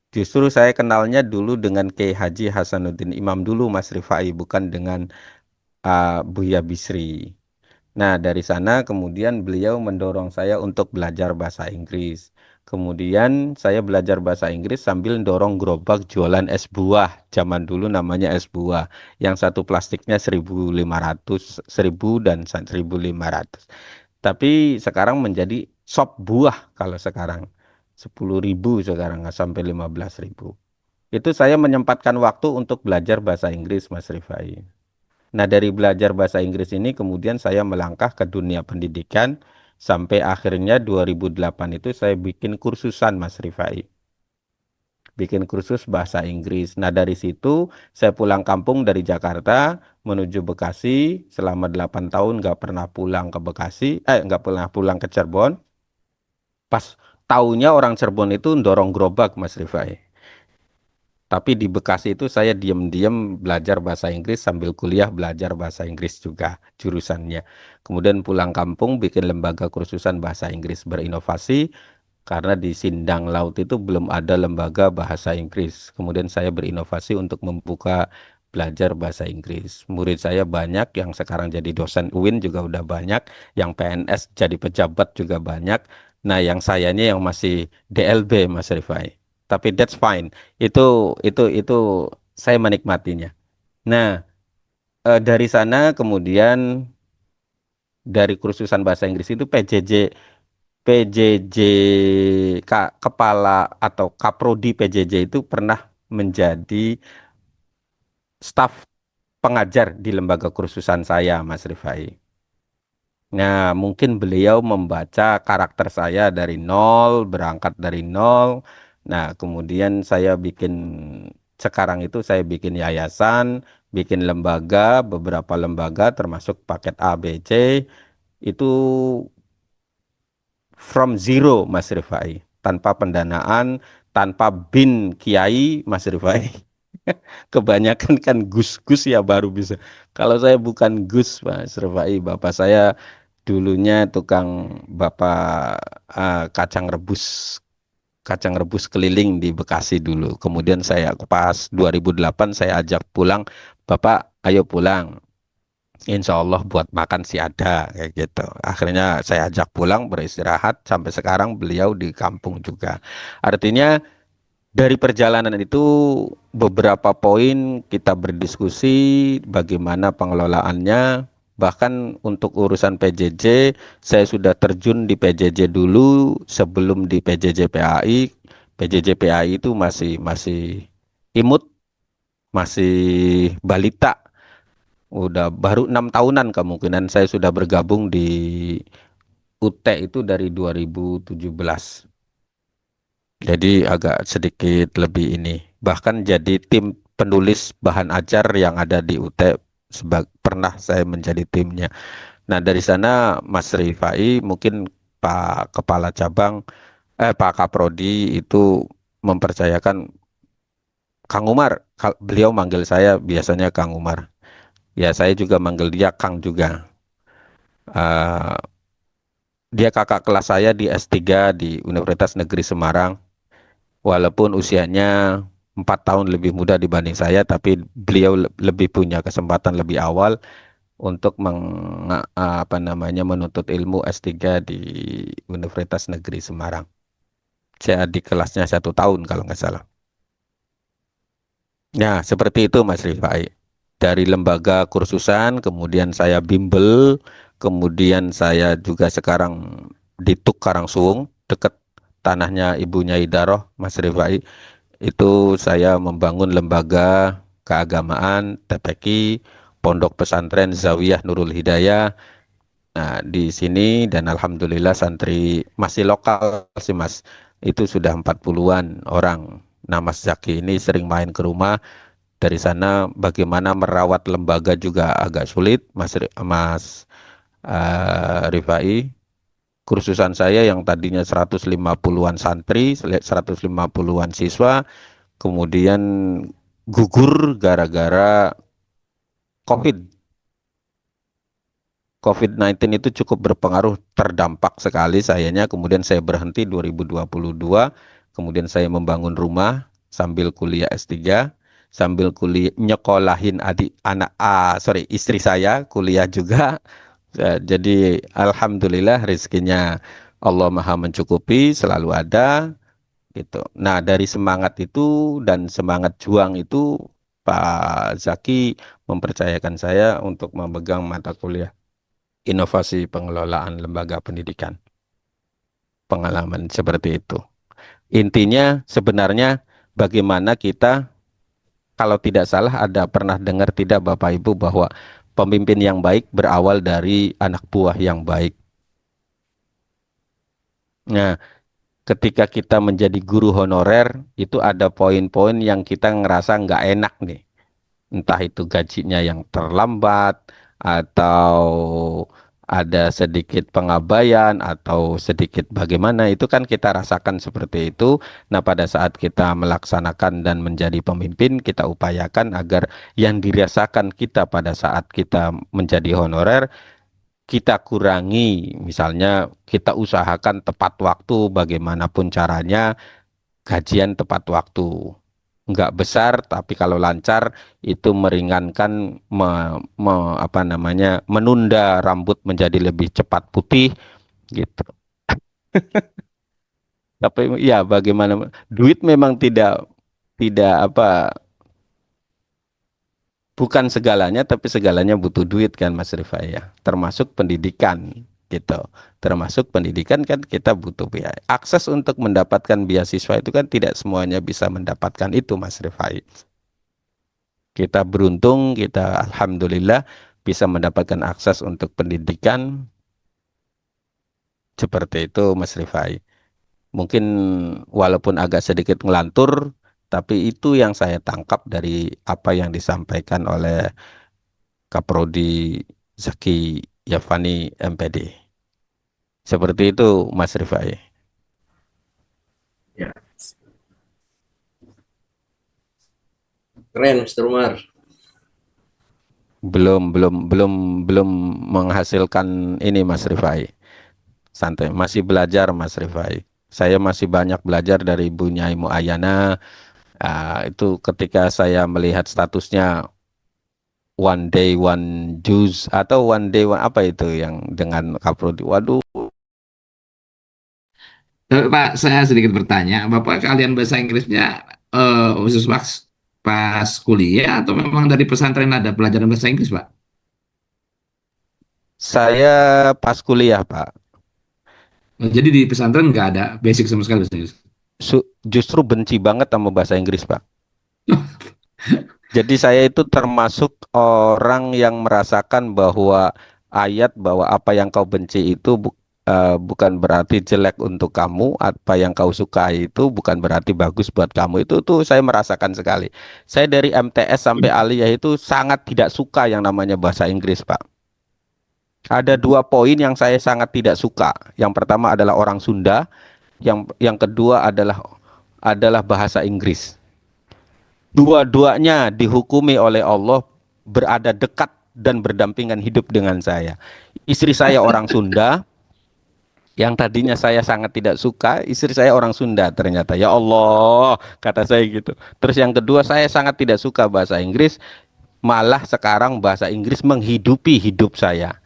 Justru saya kenalnya dulu dengan Kiai Haji Hasanuddin Imam dulu Mas Rifai, bukan dengan Buya Bisri. Nah, dari sana kemudian beliau mendorong saya untuk belajar bahasa Inggris. Kemudian saya belajar bahasa Inggris sambil dorong gerobak jualan es buah. Zaman dulu namanya es buah. Yang satu plastiknya 1.500, 1.000 dan 1.500. Tapi sekarang menjadi sop buah kalau sekarang. 10.000 sekarang nggak sampai 15.000. Itu saya menyempatkan waktu untuk belajar bahasa Inggris, Mas Rifai. Nah, dari belajar bahasa Inggris ini kemudian saya melangkah ke dunia pendidikan sampai akhirnya 2008 itu saya bikin kursusan Mas Rifai. Bikin kursus bahasa Inggris. Nah, dari situ saya pulang kampung dari Jakarta menuju Bekasi selama 8 tahun nggak pernah pulang ke Bekasi, nggak pernah pulang ke Cirebon. Pas taunya orang Cirebon itu dorong gerobak Mas Rifai. Tapi di Bekasi itu saya diam-diam belajar bahasa Inggris sambil kuliah belajar bahasa Inggris juga jurusannya. Kemudian pulang kampung bikin lembaga kursusan bahasa Inggris berinovasi karena di Sindang Laut itu belum ada lembaga bahasa Inggris. Kemudian saya berinovasi untuk membuka belajar bahasa Inggris. Murid saya banyak yang sekarang jadi dosen UIN juga udah banyak, yang PNS jadi pejabat juga banyak. Nah, yang sayanya yang masih DLB Mas Rifai. Tapi that's fine. Itu saya menikmatinya. Nah, dari sana kemudian dari kursusan bahasa Inggris itu PJJ kepala atau kaprodi PJJ itu pernah menjadi staf pengajar di lembaga kursusan saya, Mas Rifai. Nah, mungkin beliau membaca karakter saya dari nol, berangkat dari nol. Nah, kemudian sekarang itu saya bikin yayasan, bikin lembaga, beberapa lembaga termasuk paket A, B, C. Itu from zero, Mas Rifai. Tanpa pendanaan, tanpa bin kiai, Mas Rifai. Kebanyakan kan gus-gus ya baru bisa. Kalau saya bukan gus, Mas Rifai, bapak saya dulunya tukang bapak kacang rebus kacang rebus keliling di Bekasi dulu. Kemudian saya pas 2008 saya ajak pulang, Bapak ayo pulang. Insya Allah buat makan sih ada kayak gitu. Akhirnya saya ajak pulang beristirahat sampai sekarang beliau di kampung juga. Artinya dari perjalanan itu beberapa poin kita berdiskusi bagaimana pengelolaannya. Bahkan untuk urusan PJJ, saya sudah terjun di PJJ dulu sebelum di PJJ PAI. PJJ PAI itu masih imut, masih balita. Udah baru 6 tahunan kemungkinan saya sudah bergabung di UT itu dari 2017. Jadi agak sedikit lebih ini. Bahkan jadi tim penulis bahan ajar yang ada di UT pernah saya menjadi timnya. Nah, dari sana Mas Rifai mungkin Pak Kepala Cabang Pak Kaprodi itu mempercayakan Kang Umar. Beliau manggil saya biasanya Kang Umar. Ya, saya juga manggil dia Kang juga. Eh, dia kakak kelas saya di S3 di Universitas Negeri Semarang. Walaupun usianya 4 tahun lebih muda dibanding saya, tapi beliau lebih punya kesempatan lebih awal untuk menuntut ilmu S3 di Universitas Negeri Semarang. Saya di kelasnya 1 tahun kalau nggak salah. Nah, seperti itu Mas Rifai. Dari lembaga kursusan, kemudian saya bimbel, kemudian saya juga sekarang di Tuk Karangsuwung, dekat tanahnya ibunya Idaroh, Mas Rifai. Itu saya membangun lembaga keagamaan, TPQ, Pondok Pesantren Zawiyah Nurul Hidayah. Nah, di sini dan alhamdulillah santri masih lokal sih Mas. Itu sudah 40-an orang. Nah, Mas Zaki ini sering main ke rumah. Dari sana bagaimana merawat lembaga juga agak sulit, Mas Rifai. Kursusan saya yang tadinya 150-an santri, 150-an siswa, kemudian gugur gara-gara COVID. COVID-19 itu cukup berpengaruh, terdampak sekali sayanya. Kemudian saya berhenti 2022, kemudian saya membangun rumah sambil kuliah S3, sambil kuliah nyekolahin istri saya kuliah juga. Jadi alhamdulillah rezekinya Allah Maha mencukupi, selalu ada gitu. Nah, dari semangat itu dan semangat juang itu Pak Zaki mempercayakan saya untuk memegang mata kuliah inovasi pengelolaan lembaga pendidikan. Pengalaman seperti itu. Intinya sebenarnya bagaimana kita, kalau tidak salah ada pernah dengar tidak Bapak Ibu bahwa pemimpin yang baik berawal dari anak buah yang baik. Nah, ketika kita menjadi guru honorer, itu ada poin-poin yang kita ngerasa nggak enak nih. Entah itu gajinya yang terlambat, atau ada sedikit pengabaian, atau sedikit bagaimana, itu kan kita rasakan seperti itu. Nah, pada saat kita melaksanakan dan menjadi pemimpin, kita upayakan agar yang dirasakan kita pada saat kita menjadi honorer, kita kurangi, misalnya kita usahakan tepat waktu, bagaimanapun caranya, gajian tepat waktu. Nggak besar, tapi kalau lancar itu meringankan, menunda rambut menjadi lebih cepat putih, gitu. Tapi ya bagaimana, duit memang tidak bukan segalanya, tapi segalanya butuh duit kan Mas Rifai ya. Termasuk pendidikan gitu. Termasuk pendidikan kan kita butuh biaya. Akses untuk mendapatkan beasiswa itu kan tidak semuanya bisa mendapatkan itu Mas Rifai. Kita beruntung, kita alhamdulillah bisa mendapatkan akses untuk pendidikan seperti itu Mas Rifai. Mungkin walaupun agak sedikit ngelantur, tapi itu yang saya tangkap dari apa yang disampaikan oleh Kaprodi Zaki Yafani MPD. Seperti itu Mas Rifai. Ya. Keren, Mr. Umar. Belum menghasilkan ini Mas Rifai. Santai, masih belajar Mas Rifai. Saya masih banyak belajar dari Ibu Nyai Muayana. Itu ketika saya melihat statusnya one day one juice atau one day one apa itu yang dengan Kaprodi. Waduh, Pak, saya sedikit bertanya, Bapak kalian bahasa Inggrisnya khusus pas kuliah atau memang dari pesantren ada pelajaran bahasa Inggris, Pak? saya pas kuliah, Pak. Jadi di pesantren nggak ada basic sama sekali bahasa Inggris. Justru benci banget sama bahasa Inggris, Pak. Jadi saya itu termasuk orang yang merasakan bahwa bahwa apa yang kau benci itu bukan berarti jelek untuk kamu, apa yang kau sukai itu bukan berarti bagus buat kamu. Itu tuh saya merasakan sekali. Saya dari MTS sampai aliyah itu sangat tidak suka yang namanya bahasa Inggris, Pak. Ada 2 poin yang saya sangat tidak suka. Yang pertama adalah orang Sunda, yang kedua adalah bahasa Inggris. Dua-duanya dihukumi oleh Allah berada dekat dan berdampingan hidup dengan saya. Istri saya orang Sunda, yang tadinya saya sangat tidak suka, istri saya orang Sunda ternyata. Ya Allah, kata saya gitu. Terus yang kedua, saya sangat tidak suka bahasa Inggris, malah sekarang bahasa Inggris menghidupi hidup saya.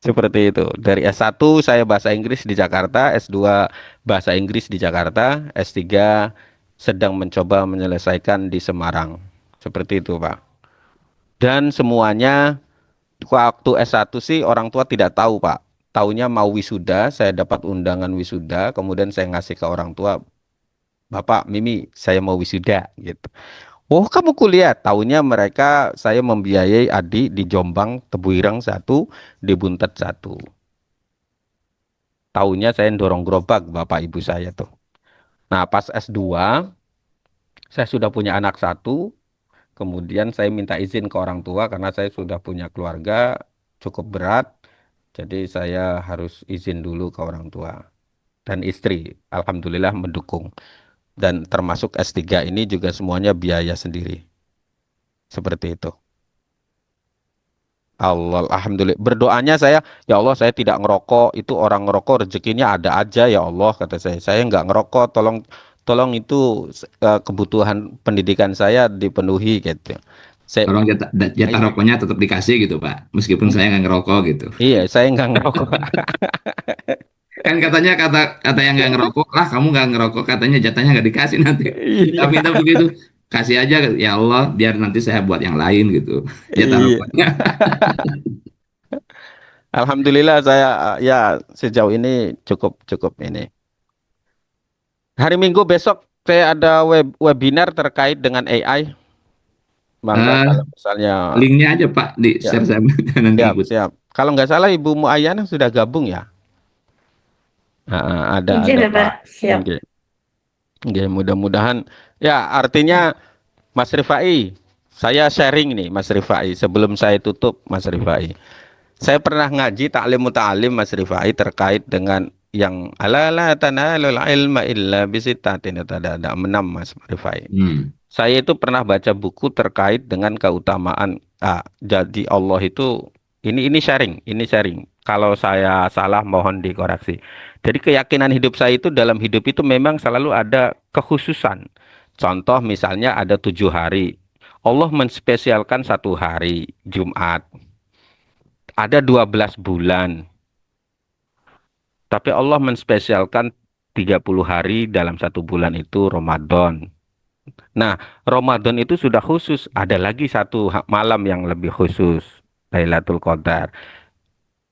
Seperti itu. Dari S1 saya bahasa Inggris di Jakarta, S2 bahasa Inggris di Jakarta, S3 sedang mencoba menyelesaikan di Semarang. Seperti itu, Pak. Dan semuanya waktu S1 sih orang tua tidak tahu, Pak. Taunya mau wisuda, saya dapat undangan wisuda, kemudian saya ngasih ke orang tua, Bapak, Mimi, saya mau wisuda gitu. Oh, kamu kuliah? Taunya mereka saya membiayai adik di Jombang, Tebuireng 1, di Buntet 1. Taunya saya dorong gerobak bapak ibu saya tuh. Nah, pas S2, saya sudah punya anak 1, kemudian saya minta izin ke orang tua karena saya sudah punya keluarga cukup berat, jadi saya harus izin dulu ke orang tua. Dan istri, alhamdulillah mendukung. Dan termasuk S3 ini juga semuanya biaya sendiri. Seperti itu. Allah, alhamdulillah. Berdoanya saya, ya Allah saya tidak ngerokok. Itu orang ngerokok rezekinya ada aja ya Allah, kata saya. Saya nggak ngerokok, tolong itu kebutuhan pendidikan saya dipenuhi gitu. Saya, Tolong jatah rokoknya tetap dikasih gitu, Pak. Meskipun saya nggak ngerokok gitu. iya, saya nggak ngerokok. Kan katanya kata yang nggak ngerokok lah, kamu nggak ngerokok katanya jatahnya nggak dikasih nanti. Kita Iya, minta begitu, kasih aja ya Allah biar nanti saya buat yang lain gitu. Jatah iya. rokoknya. Alhamdulillah saya ya sejauh ini cukup cukup ini. Hari Minggu besok saya ada webinar terkait dengan AI. Bangga Eh, kalau misalnya linknya aja Pak di ya, share saya nanti siap, ikut. siap. Kalau nggak salah Ibu Muayyana sudah gabung ya. Izin Ada ya, Pak. Pak. Siap. Oke. Oke, mudah-mudahan ya artinya Mas Rifai, saya sharing nih Mas Rifai sebelum saya tutup Mas Rifai. Saya pernah ngaji taklim muta'alim Mas Rifai terkait dengan yang ala tanalul ilma illa bisittatin, ada 6 Mas Rifai. Hmm. Saya itu pernah baca buku terkait dengan keutamaan. Jadi Allah itu ini sharing. Kalau saya salah mohon dikoreksi. Jadi keyakinan hidup saya itu dalam hidup itu memang selalu ada kekhususan. Contoh misalnya ada 7 hari. Allah menspesialkan 1 hari Jumat. Ada 12 bulan. Tapi Allah menspesialkan 30 hari dalam 1 bulan itu Ramadan. Nah, Ramadan itu sudah khusus. Ada lagi 1 malam yang lebih khusus, Lailatul Qadar.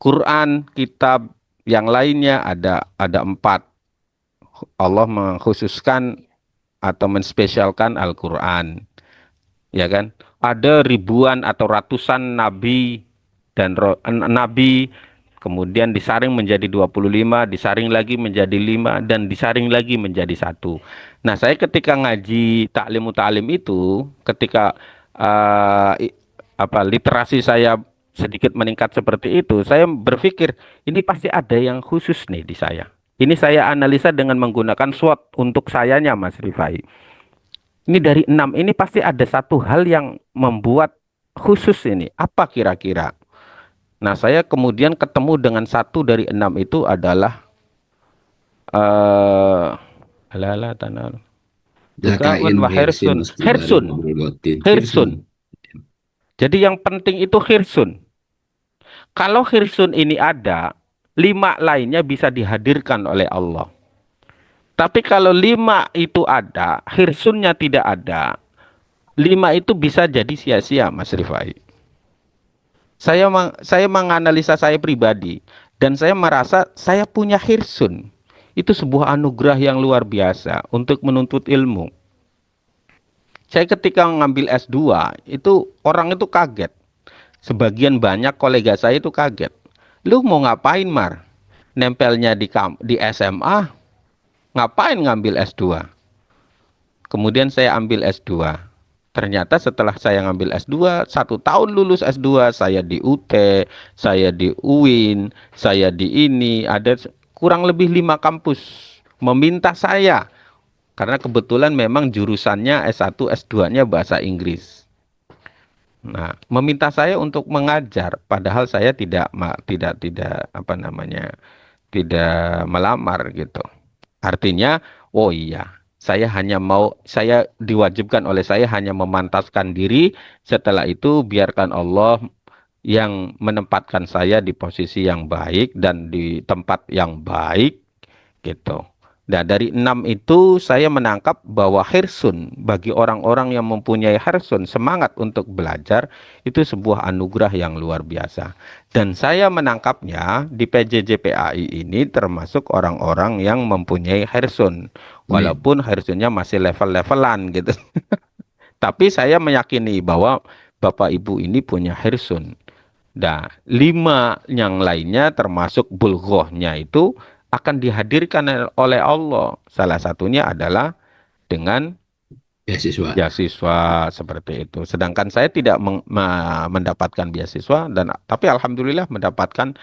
Quran, kitab yang lainnya ada 4. Allah mengkhususkan atau menspesialkan Al-Quran, ya kan? Ada ribuan atau ratusan nabi dan nabi, kemudian disaring menjadi 25, disaring lagi menjadi 5, dan disaring lagi menjadi 1. Nah, saya ketika ngaji taklim muta'alim itu, ketika literasi saya sedikit meningkat seperti itu, saya berpikir ini pasti ada yang khusus nih di saya. Ini saya analisa dengan menggunakan SWOT untuk sayanya Mas Rifai. Ini dari 6 ini pasti ada satu hal yang membuat khusus ini. Apa kira-kira? Nah, saya kemudian ketemu dengan 1 dari 6 itu adalah eh Alala tanal. Zakain Wa Hirsin hirsun. Mustibarin Mabrulutin. Hirsun. Hirsun. Jadi yang penting itu hirsun. Kalau hirsun ini ada, 5 lainnya bisa dihadirkan oleh Allah. Tapi kalau 5 itu ada, hirsunnya tidak ada, 5 itu bisa jadi sia-sia, Mas Rifai. Saya menganalisa saya pribadi, dan saya merasa saya punya hirsun. Itu sebuah anugerah yang luar biasa untuk menuntut ilmu. Saya ketika mengambil S2, itu orang itu kaget. Sebagian banyak kolega saya itu kaget. Lu mau ngapain, Mar? Nempelnya di SMA, ngapain ngambil S2? Kemudian saya ambil S2. Ternyata setelah saya ngambil S2, 1 tahun lulus S2, saya di UT, saya di UIN, saya di ini, ada kurang lebih 5 kampus meminta saya. Karena kebetulan memang jurusannya S1, S2-nya bahasa Inggris. Nah, meminta saya untuk mengajar, padahal saya tidak apa namanya, tidak melamar gitu. Artinya, oh iya, saya diwajibkan oleh saya hanya memantaskan diri, setelah itu biarkan Allah yang menempatkan saya di posisi yang baik dan di tempat yang baik gitu. Nah, dari 6 itu saya menangkap bahwa hirsun bagi orang-orang yang mempunyai hirsun, semangat untuk belajar, itu sebuah anugerah yang luar biasa. Dan saya menangkapnya di PJJ-PAI ini termasuk orang-orang yang mempunyai hirsun. Walaupun hirsunnya masih level-levelan gitu. Tapi saya meyakini bahwa Bapak Ibu ini punya hirsun. Nah, 5 yang lainnya termasuk bulghohnya itu akan dihadirkan oleh Allah. Salah satunya adalah dengan Beasiswa. beasiswa seperti itu. Sedangkan saya tidak mendapatkan beasiswa, tapi alhamdulillah mendapatkan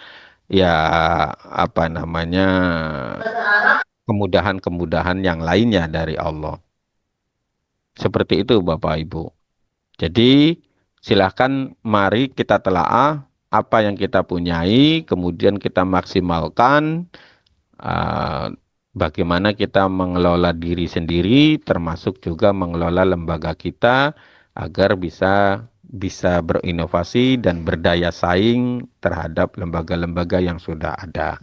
ya apa namanya kemudahan-kemudahan yang lainnya dari Allah. Seperti itu Bapak Ibu. Jadi silahkan mari kita telaah apa yang kita punyai, kemudian kita maksimalkan bagaimana kita mengelola diri sendiri, termasuk juga mengelola lembaga kita agar bisa berinovasi dan berdaya saing terhadap lembaga-lembaga yang sudah ada.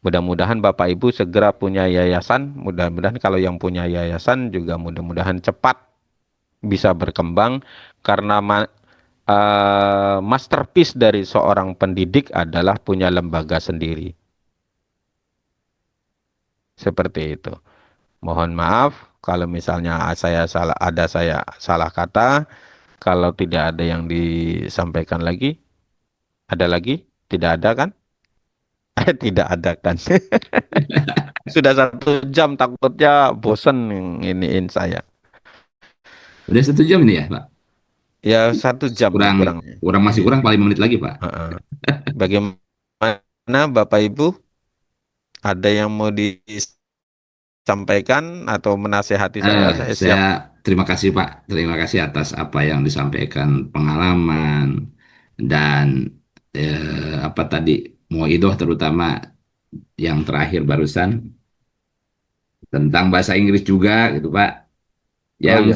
Mudah-mudahan Bapak Ibu segera punya yayasan, mudah-mudahan kalau yang punya yayasan juga mudah-mudahan cepat bisa berkembang, karena masterpiece dari seorang pendidik adalah punya lembaga sendiri. Seperti itu. Mohon maaf kalau misalnya saya salah kata, kalau tidak ada yang disampaikan lagi. Ada lagi? Tidak ada kan? Tidak ada kan? Sudah 1 jam, takutnya bosen iniin saya. Udah 1 jam ini ya, Pak? Ya 1 jam kurang. Masih kurang paling 5 menit lagi, Pak. Bagaimana Bapak Ibu? Ada yang mau disampaikan atau menasehati saya? Saya siap. Saya terima kasih Pak, terima kasih atas apa yang disampaikan, pengalaman dan apa tadi muidoh, terutama yang terakhir barusan tentang bahasa Inggris juga gitu Pak. Oh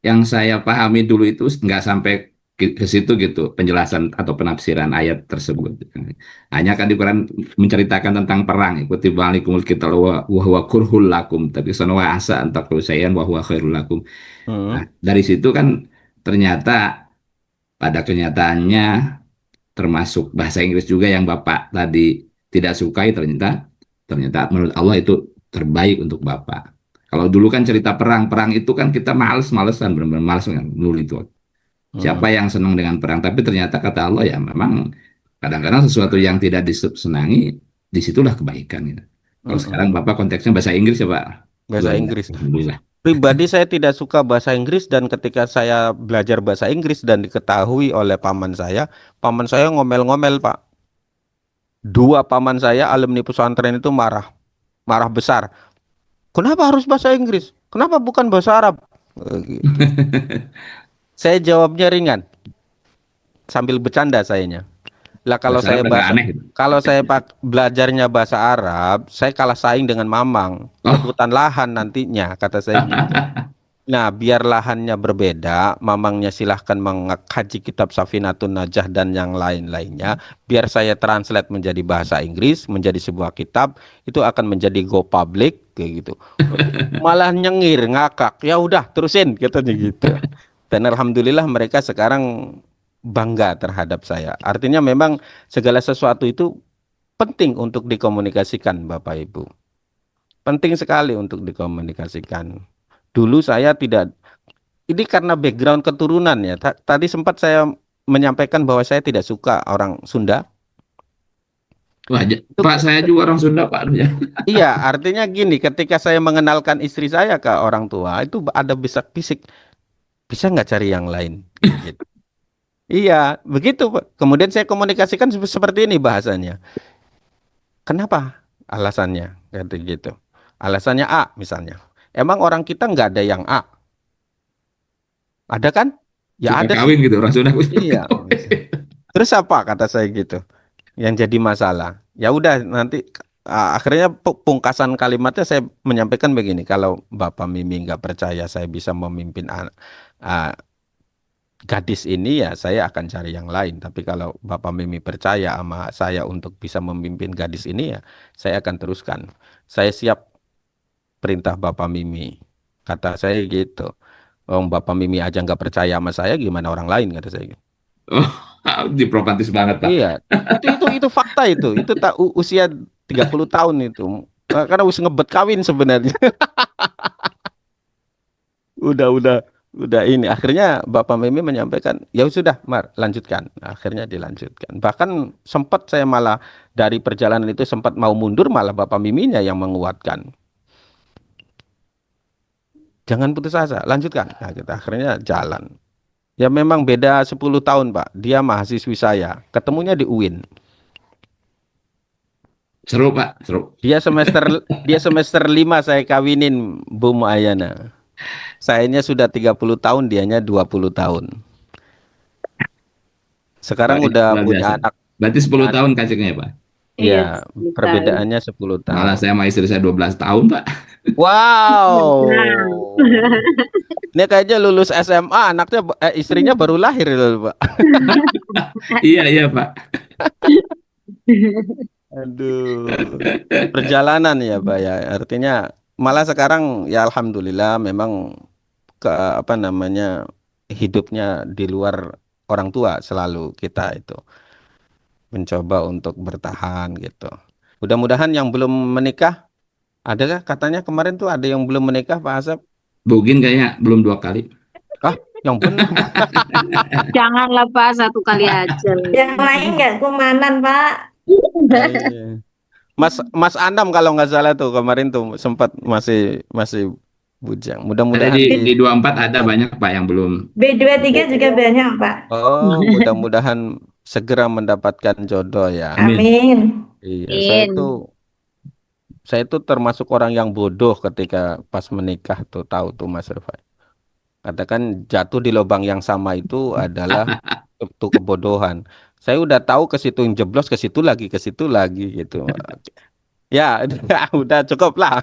Yang iya. saya pahami dulu itu nggak sampai ke situ gitu penjelasan atau penafsiran ayat tersebut. Hanya kan di Quran menceritakan tentang perang, ikuti balikumul qital wa huwa kurhul lakum, tapi sanwa asa antakul sayan wa huwa khairul lakum. Nah, dari situ kan ternyata pada kenyataannya termasuk bahasa Inggris juga yang Bapak tadi tidak sukai, ternyata menurut Allah itu terbaik untuk Bapak. Kalau dulu kan cerita perang itu kan kita males-malesan, benar-benar males kan dulu itu. Siapa yang senang dengan perang? Tapi ternyata kata Allah ya memang kadang-kadang sesuatu yang tidak disenangi, disitulah kebaikan. Gitu. Kalau sekarang Bapak konteksnya bahasa Inggris ya Pak? Bahasa Inggris. Alhamdulillah. Pribadi saya tidak suka bahasa Inggris, dan ketika saya belajar bahasa Inggris dan diketahui oleh paman saya ngomel-ngomel Pak. 2 paman saya alumni pesantren itu marah besar. Kenapa harus bahasa Inggris? Kenapa bukan bahasa Arab? Gitu. Saya jawabnya ringan, sambil bercanda sayanya. Lah kalau Bahasa Arab saya agak bahasa aneh gitu. kalau saya belajarnya bahasa Arab, saya kalah saing dengan Mamang. Oh. Rebutan lahan nantinya, kata saya gitu. Nah, biar lahannya berbeda, Mamangnya silahkan mengkaji kitab Safinatun Najah dan yang lain-lainnya. Biar saya translate menjadi bahasa Inggris, menjadi sebuah kitab, itu akan menjadi go public, kayak gitu. Malah nyengir, ngakak. Ya udah, terusin, katanya gitu. Dan alhamdulillah mereka sekarang bangga terhadap saya. Artinya memang segala sesuatu itu penting untuk dikomunikasikan, Bapak Ibu. Penting sekali untuk dikomunikasikan. Dulu saya tidak, ini karena background keturunan ya. Tadi sempat saya menyampaikan bahwa saya tidak suka orang Sunda. Wah, Itu, Pak, saya juga orang Sunda, Pak. iya, artinya gini, ketika saya mengenalkan istri saya ke orang tua, itu ada bisik-bisik, bisa nggak cari yang lain? Gitu. Iya, begitu, Pak. Kemudian saya komunikasikan seperti ini bahasanya. Kenapa? Alasannya, kata gitu. Alasannya A, misalnya. Emang orang kita nggak ada yang A? Ada kan? Ya Suka ada sih. kawin gitu, orang Sunda. Iya. Terus apa kata saya gitu? Yang jadi masalah. Ya udah nanti akhirnya pungkasan kalimatnya saya menyampaikan begini, kalau Bapak Mimi nggak percaya saya bisa memimpin uh, gadis ini, ya saya akan cari yang lain. Tapi kalau Bapak Mimi percaya sama saya untuk bisa memimpin gadis ini, ya saya akan teruskan. Saya siap perintah Bapak Mimi. Kata saya gitu. Oh, Bapak Mimi aja nggak percaya sama saya, gimana orang lain, kata saya. Oh, diplomatis banget, Pak. Iya, itu fakta itu. Itu tak usia 30 tahun itu. Karena usia ngebet kawin sebenarnya. Udah udah ini. Akhirnya Bapak Mimi menyampaikan, "Ya sudah, Mar, lanjutkan." Akhirnya dilanjutkan. Bahkan sempat saya malah dari perjalanan itu sempat mau mundur, malah Bapak Miminya yang menguatkan. Jangan putus asa, lanjutkan. Nah, kita akhirnya jalan. Ya memang beda 10 tahun, Pak. Dia mahasiswi saya. Ketemunya di UIN. Seru, Pak, seru. Dia semester 5 saya kawinin Bu Muayana. Sayanya sudah 30 tahun, dianya 20 tahun. Sekarang Wah, ini udah luar biasa. punya anak. Berarti 10 tahun kaceknya ya, Pak? Iya, Ya, 10 tahun. perbedaannya 10 Malah tahun. saya sama istri saya 12 tahun, Pak. Wow. Wow. Ini kayaknya lulus SMA, anaknya istrinya baru lahir loh, Pak. Iya, iya, Pak. Aduh. Perjalanan ya, Pak ya. Artinya malah sekarang ya alhamdulillah memang apa namanya, hidupnya di luar orang tua selalu kita itu mencoba untuk bertahan gitu. Mudah-mudahan yang belum menikah, adakah katanya kemarin tuh ada yang belum menikah, Pak Asep? Bugin kayaknya belum 2 kali. Ah, yang benar. Janganlah Pak, satu kali aja. Yang lain nggak kumanan, Pak. Iya. Mas Anam kalau nggak salah tuh kemarin tuh sempat masih bujang. Ada Mudah-mudahan di 24 ada banyak, Pak, yang belum. B23 juga banyak, Pak. mudah-mudahan segera mendapatkan jodoh ya. Amin. Amin. Iya, Amin. saya tuh termasuk orang yang bodoh ketika pas menikah tuh, tahu tuh Mas Rifai. Katakan jatuh di lubang yang sama itu adalah itu kebodohan. Saya udah tahu ke situ yang jeblos, ke situ lagi gitu. Ya, udah cukup lah.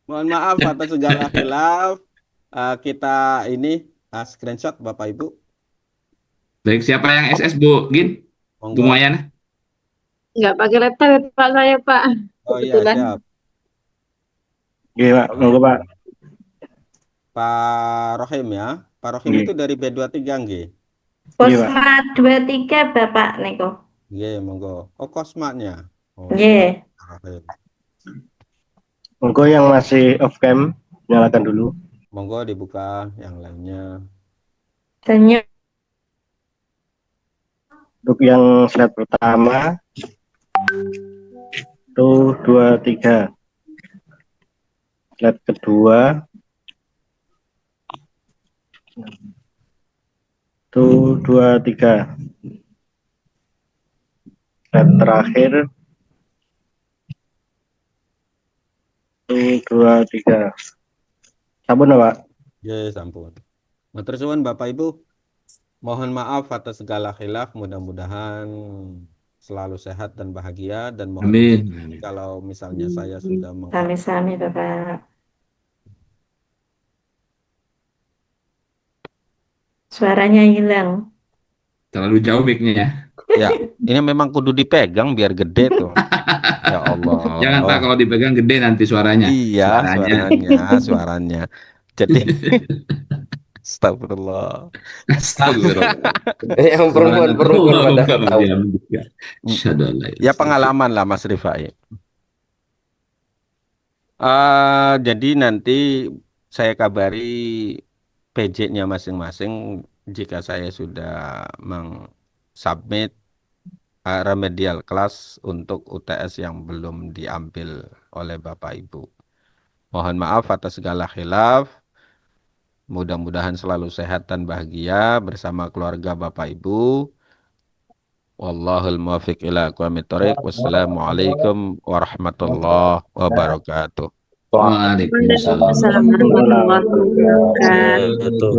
Mohon maaf atas segala khilaf. Kita ini screenshot Bapak Ibu. Baik, siapa yang SS, Bu Gin? Bu Monggo. Muayana? Nggak pakai laptop ya, Pak, saya, Pak. Oh iya, Kebetulan. siap. Oke, Pak. Monggo, Pak. Pak Rohim ya. Pak Rohim Nggih. itu dari B23 nggih. Iya, Pak. Posma 23 Bapak Niko. Nggih, monggo. Oh, kosmatnya. Oh, Nggih. Pak Rohim. Monggo yang masih off cam nyalakan dulu. Monggo dibuka yang lainnya. Senyum. Untuk yang slide pertama itu 23. Slide kedua itu 23. Slide terakhir itu 23. Sampun, Pak. Nggih, sampun. Matur suwun Bapak Ibu. Mohon maaf atas segala khilaf, mudah-mudahan selalu sehat dan bahagia, dan mohon Amin. maaf kalau misalnya saya sudah Sami-sami Bapak. Suaranya hilang. Terlalu jauh mic-nya ya. Ya, ini memang kudu dipegang biar gede tuh. Ya Allah. Jangan Pak, kalau dipegang gede nanti suaranya. Iya, suaranya. Jadi, astagfirullah. Astagfirullah. Yang perempuan pada tahu. Ya pengalaman lah Mas Rifai. Jadi nanti saya kabari PJ-nya masing-masing jika saya sudah submit remedial class untuk UTS yang belum diambil oleh Bapak Ibu. Mohon maaf atas segala khilaf. Mudah-mudahan selalu sehat dan bahagia bersama keluarga Bapak Ibu. Wallahul muwaffiq ila aqwamit thoriq. Wassalamualaikum warahmatullahi wabarakatuh. Waalaikumsalam warahmatullahi wabarakatuh.